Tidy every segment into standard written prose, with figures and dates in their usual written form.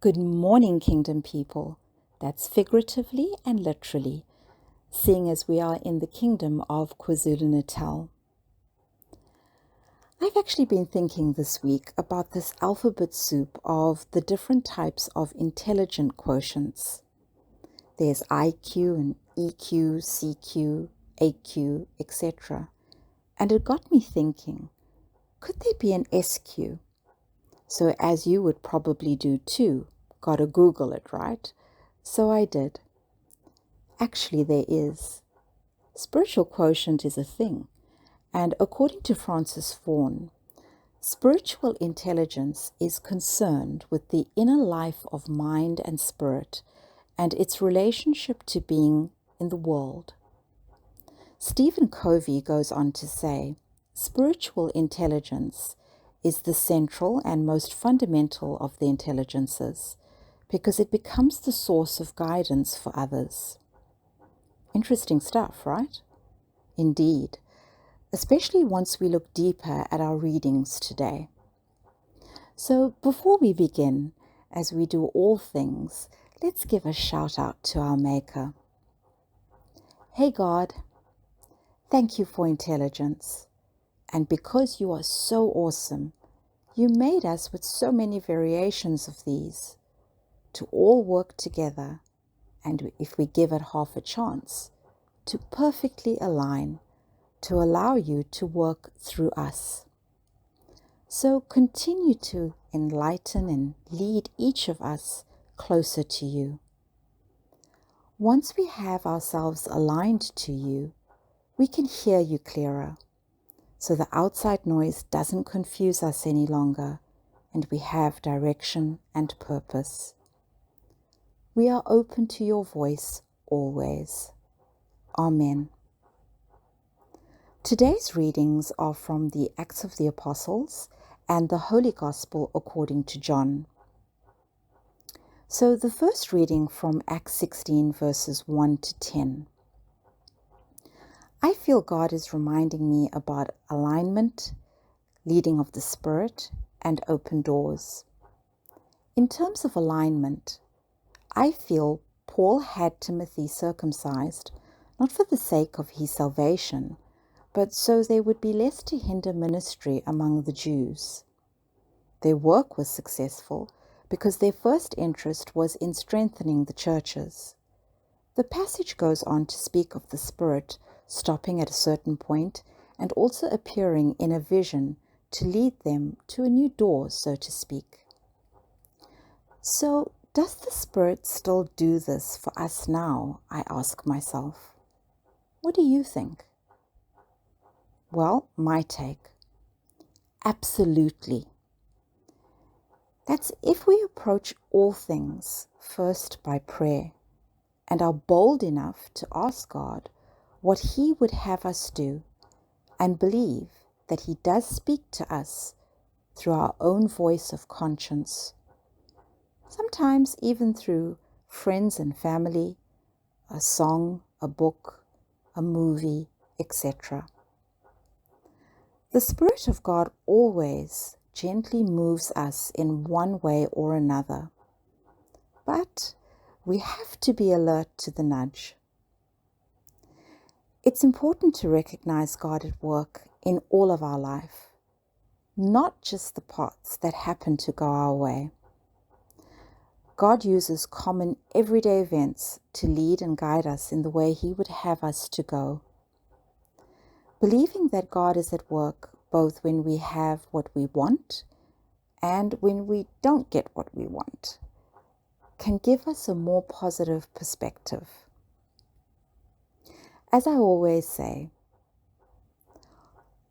Good morning, Kingdom people. That's figuratively and literally, seeing as we are in the Kingdom of KwaZulu-Natal. I've actually been thinking this week about this alphabet soup of the different types of intelligent quotients. There's IQ and EQ, CQ, AQ, etc. And it got me thinking, could there be an SQ? So as you would probably do too, gotta Google it, right? So I did. Actually, there is. Spiritual quotient is a thing. And according to Francis Vaughan, spiritual intelligence is concerned with the inner life of mind and spirit and its relationship to being in the world. Stephen Covey goes on to say, spiritual intelligence is the central and most fundamental of the intelligences because it becomes the source of guidance for others. Interesting stuff, right? Indeed, especially once we look deeper at our readings today. So before we begin, as we do all things, let's give a shout out to our Maker. Hey God, thank you for intelligence. And because you are so awesome, you made us with so many variations of these to all work together, and if we give it half a chance, to perfectly align, to allow you to work through us. So continue to enlighten and lead each of us closer to you. Once we have ourselves aligned to you, we can hear you clearer, so the outside noise doesn't confuse us any longer, and we have direction and purpose. We are open to your voice always. Amen. Today's readings are from the Acts of the Apostles and the Holy Gospel according to John. So the first reading from Acts 16 verses 1 to 10. I feel God is reminding me about alignment, leading of the Spirit, and open doors. In terms of alignment, I feel Paul had Timothy circumcised, not for the sake of his salvation, but so there would be less to hinder ministry among the Jews. Their work was successful because their first interest was in strengthening the churches. The passage goes on to speak of the Spirit stopping at a certain point and also appearing in a vision to lead them to a new door, so to speak. So, does the Spirit still do this for us now, I ask myself. What do you think? Well, my take. Absolutely. That's if we approach all things first by prayer and are bold enough to ask God what He would have us do and believe that He does speak to us through our own voice of conscience, sometimes even through friends and family, a song, a book, a movie, etc. The Spirit of God always gently moves us in one way or another, but we have to be alert to the nudge. It's important to recognize God at work in all of our life, not just the parts that happen to go our way. God uses common everyday events to lead and guide us in the way He would have us to go. Believing that God is at work both when we have what we want and when we don't get what we want can give us a more positive perspective. As I always say,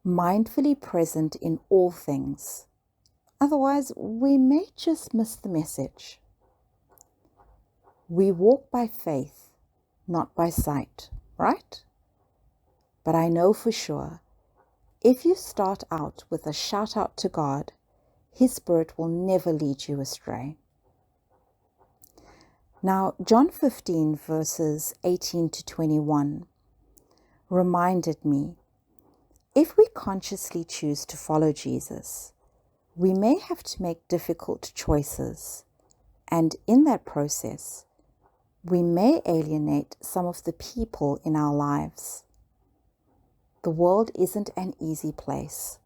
mindfully present in all things. Otherwise, we may just miss the message. We walk by faith, not by sight, right? But I know for sure, if you start out with a shout out to God, His Spirit will never lead you astray. Now, John 15 verses 18 to 21 reminded me, if we consciously choose to follow Jesus, we may have to make difficult choices, And in that process, we may alienate some of the people in our lives. The world isn't an easy place.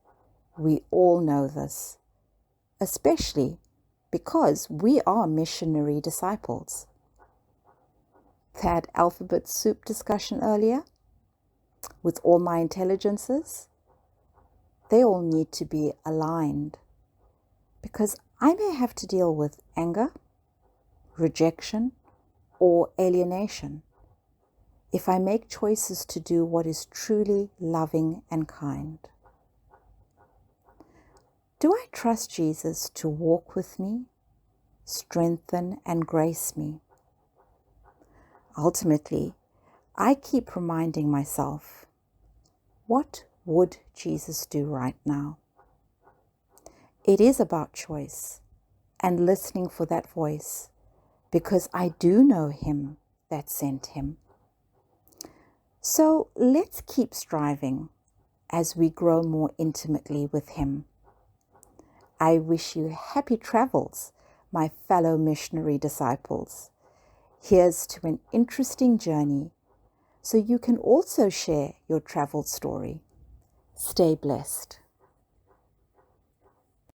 We all know this, especially because we are missionary disciples. That alphabet soup discussion earlier, with all my intelligences, they all need to be aligned, because I may have to deal with anger, rejection, or alienation if I make choices to do what is truly loving and kind. Do I trust Jesus to walk with me, strengthen and grace me? Ultimately, I keep reminding myself, what would Jesus do right now? It is about choice and listening for that voice, because I do know him that sent him. So let's keep striving as we grow more intimately with him. I wish you happy travels, my fellow missionary disciples. Here's to an interesting journey, so you can also share your travel story. Stay blessed.